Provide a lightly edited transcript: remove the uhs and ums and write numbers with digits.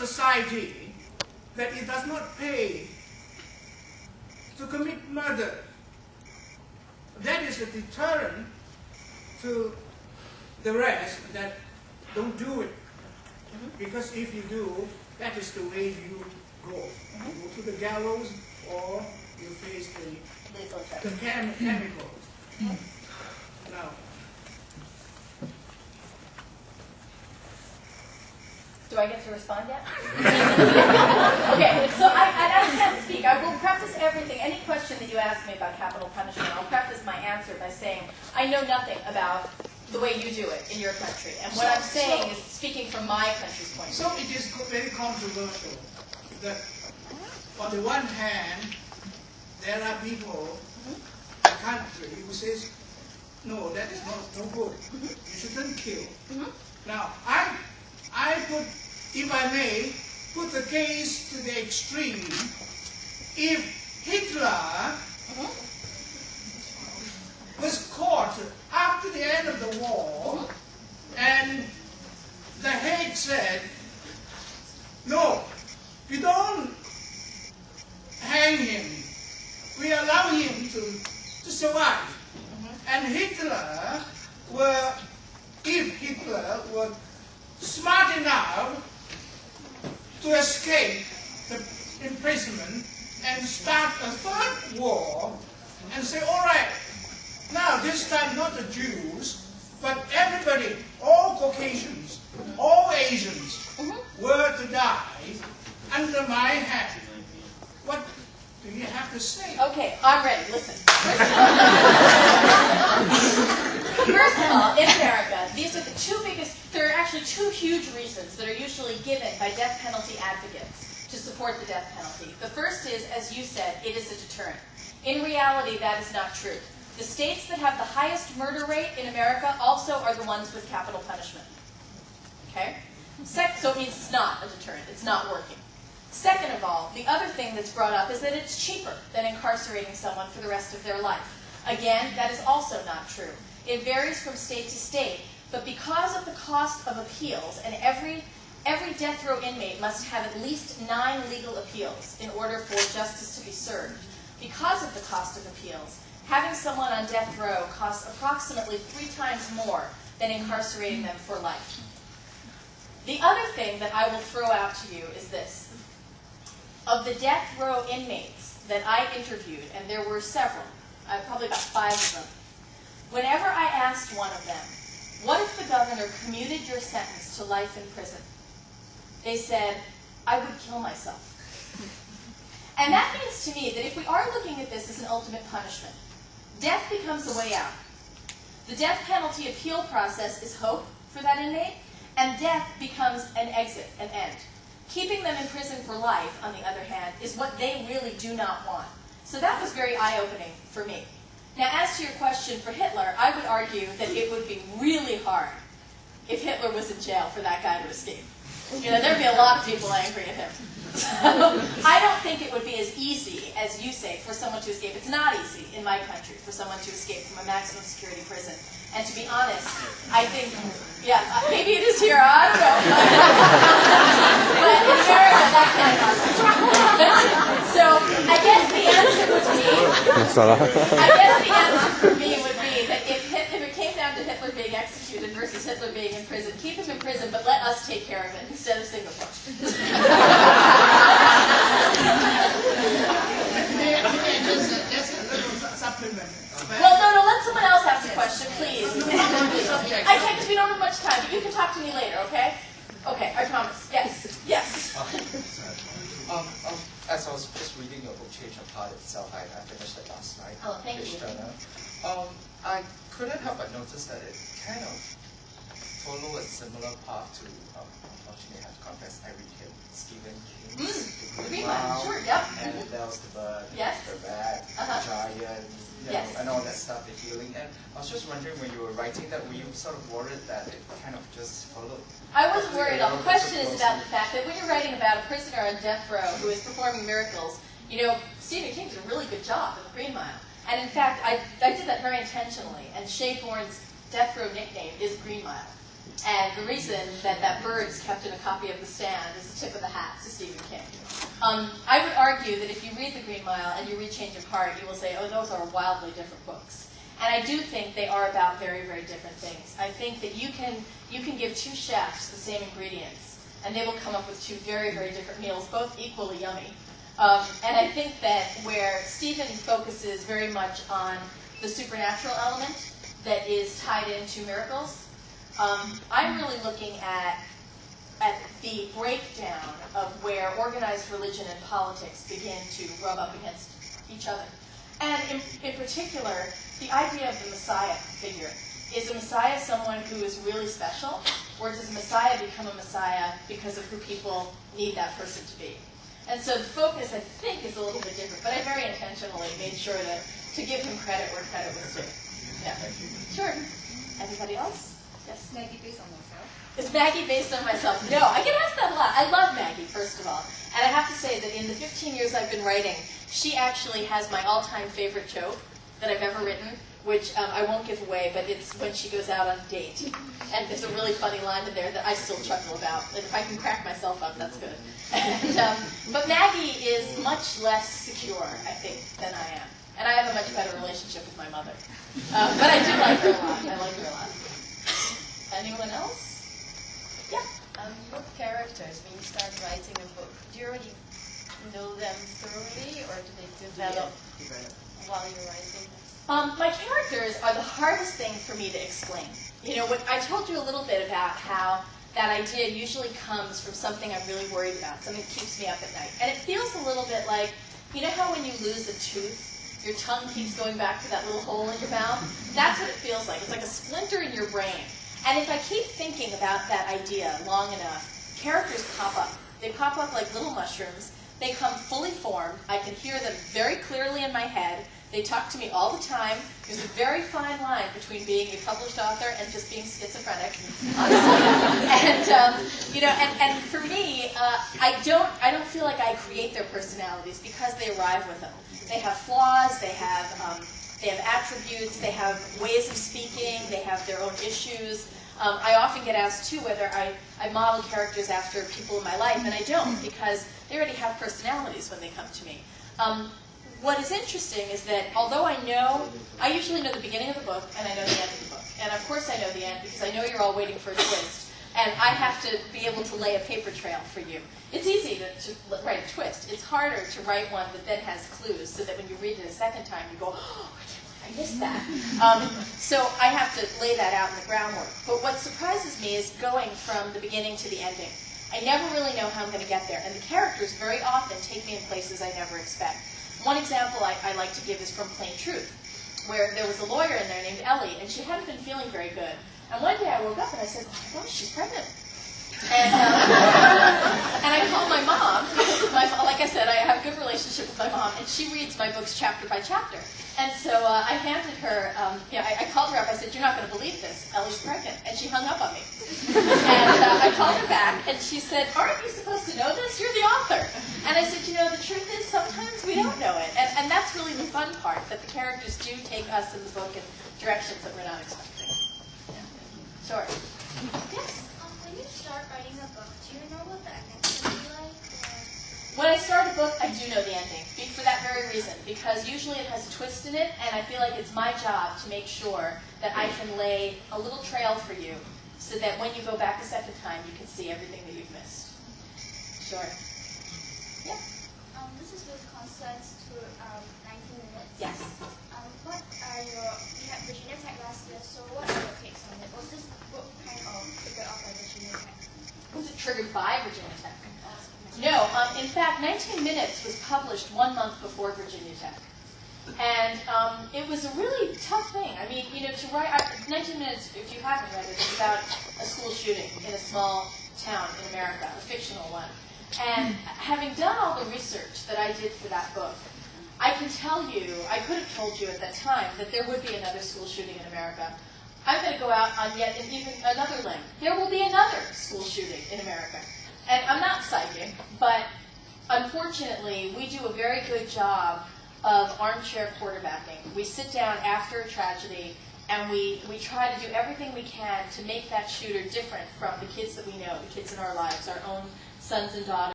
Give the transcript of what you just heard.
society that it does not pay to commit murder. That is a deterrent to the rest that don't do it. Because if you do, that is the way you go. You go to the gallows or you face the chemicals. Now, do I get to respond yet? Okay, so I can't speak. I will preface everything. Any question that you ask me about capital punishment, I'll preface my answer by saying I know nothing about the way you do it in your country. And what I'm saying is speaking from my country's point of view. So it is very controversial that on the one hand, there are people in the country who says, no, that is no good. You shouldn't kill. Now, I put, if I may, put the case to the extreme. If Hitler was caught after the end of the war, and the Hague said, no, we don't hang him. We allow him to survive. And Hitler if Hitler were smart enough to escape the imprisonment and start a third war and say, all right, now this time not the Jews, but everybody, all Caucasians, all Asians were to die under my hand. What do you have to say? Okay, I'm ready. Listen. First of all, in America, these are the two biggest, there are actually two huge reasons that are usually given by death penalty advocates to support the death penalty. The first is, as you said, it is a deterrent. In reality, that is not true. The states that have the highest murder rate in America also are the ones with capital punishment. Okay? So it means it's not a deterrent. It's not working. Second of all, the other thing that's brought up is that it's cheaper than incarcerating someone for the rest of their life. Again, that is also not true. It varies from state to state, but because of the cost of appeals, and every death row inmate must have at least 9 legal appeals in order for justice to be served. Because of the cost of appeals, having someone on death row costs approximately 3 times more than incarcerating them for life. The other thing that I will throw out to you is this. Of the death row inmates that I interviewed, and there were several, probably about 5 of them, whenever I asked one of them, what if the governor commuted your sentence to life in prison? They said, I would kill myself. And that means to me that if we are looking at this as an ultimate punishment, death becomes a way out. The death penalty appeal process is hope for that inmate, and death becomes an exit, an end. Keeping them in prison for life, on the other hand, is what they really do not want. So that was very eye-opening for me. Now, as to your question for Hitler, I would argue that it would be really hard if Hitler was in jail for that guy to escape. You know, there'd be a lot of people angry at him. So I don't think it would be as easy as you say for someone to escape. It's not easy in my country for someone to escape from a maximum security prison. And to be honest, I think, yeah, maybe it is here, I don't know. But in America, that can't happen. So I guess the answer would be, that if it came down to Hitler being executed versus Hitler being in prison, keep him in prison, but let us take care of it instead of Singapore. Just a little supplement. Well, no, let someone else ask a question, please. I can't because we don't have much time, but you can talk to me later, okay? Okay, I promise. Yes. Yes. As I was just reading your book, Change of Heart itself, I finished it last night. Oh, thank you. I couldn't help but notice that it kind of followed a similar path to, unfortunately, I have to confess, I read him, Stephen King's The Green Mile, sure, yep. And there was the bird, yes. the rat, the giant, yes. And all that stuff, the healing. And I was just wondering, when you were writing that, were you sort of worried that it kind of just followed? I wasn't worried at all. The question is about the fact that when you're writing about a prisoner on death row who is performing miracles, you know, Stephen King did a really good job in The Green Mile. And in fact, I did that very intentionally. And Shea Bourne's death row nickname is Green Mile. And the reason that that bird is kept in a copy of The Stand is a tip of the hat to Stephen King. I would argue that if you read The Green Mile and you read Change of Heart, you will say, oh, those are wildly different books. And I do think they are about very, very different things. I think that you can give two chefs the same ingredients, and they will come up with two very, very different meals, both equally yummy. And I think that where Stephen focuses very much on the supernatural element that is tied into miracles, I'm really looking at the breakdown of where organized religion and politics begin to rub up against each other. And in particular, the idea of the Messiah figure. Is a Messiah someone who is really special, or does a Messiah become a Messiah because of who people need that person to be? And so the focus, I think, is a little bit different, but I very intentionally made sure to give him credit where credit was due. Yeah. Sure. Anybody else? Yes? Maggie based on myself? Is Maggie based on myself? No, I get asked that a lot. I love Maggie, first of all. And I have to say that in the 15 years I've been writing, she actually has my all-time favorite joke that I've ever written, which I won't give away, but it's when she goes out on a date. And there's a really funny line in there that I still chuckle about. And if I can crack myself up, that's good. And, but Maggie is much less secure, I think, than I am. And I have a much better relationship with my mother. But I do like her a lot. I like her a lot. Anyone else? Yeah. What characters, when you start writing a book, do you already know them thoroughly, or do they develop while you're writing them? My characters are the hardest thing for me to explain. You know, what I told you a little bit about how that idea usually comes from something I'm really worried about, something that keeps me up at night. And it feels a little bit like, you know how when you lose a tooth, your tongue keeps going back to that little hole in your mouth? That's what it feels like. It's like a splinter in your brain. And if I keep thinking about that idea long enough, characters pop up. They pop up like little mushrooms. They come fully formed. I can hear them very clearly in my head. They talk to me all the time. There's a very fine line between being a published author and just being schizophrenic, honestly. And you know, and for me, I don't feel like I create their personalities because they arrive with them. They have flaws. They have attributes. They have ways of speaking. They have their own issues. I often get asked too whether I model characters after people in my life, and I don't, because they already have personalities when they come to me. What is interesting is that although I usually know the beginning of the book and I know the end of the book. And of course I know the end because I know you're all waiting for a twist. And I have to be able to lay a paper trail for you. It's easy to write a twist. It's harder to write one that then has clues so that when you read it a second time you go, oh, I missed that. So I have to lay that out in the groundwork. But what surprises me is going from the beginning to the ending. I never really know how I'm going to get there. And the characters very often take me in places I never expect. One example I like to give is from Plain Truth, where there was a lawyer in there named Ellie, and she hadn't been feeling very good. And one day I woke up and I said, oh my gosh, she's pregnant. And I called my mom. Like I said, I have a good relationship with my mom, and she reads my books chapter by chapter. And so I handed her, I called her up. I said, you're not going to believe this. Ellie's pregnant. And she hung up on me. And I called her back, and she said, aren't you supposed to know this? You're the author. And I said, you know, the truth is sometimes we don't know it. And that's really the fun part, that the characters do take us in the book in directions that we're not expecting. Yeah. Sure. Yes? When you start writing a book, do you know what the ending is going to be like? When I start a book, I do know the ending, for that very reason, because usually it has a twist in it, and I feel like it's my job to make sure that I can lay a little trail for you so that when you go back a second time, you can see everything that you've missed. Sure. Yeah? This is with concerns to 19 minutes. Yes. What are we had Virginia Tech last year, so what are your takes on it? Was this book kind of figured out by Virginia Tech? Was it triggered by Virginia Tech? No. In fact, 19 Minutes was published 1 month before Virginia Tech. And it was a really tough thing. I mean, you know, to write 19 Minutes, if you haven't read it, it's about a school shooting in a small town in America, a fictional one. And having done all the research that I did for that book, I can tell you, I could have told you at that time that there would be another school shooting in America. I'm going to go out on yet even another limb. There will be another school shooting in America. And I'm not psychic, but unfortunately, we do a very good job of armchair quarterbacking. We sit down after a tragedy And we try to do everything we can to make that shooter different from the kids that we know, the kids in our lives, our own sons and daughters.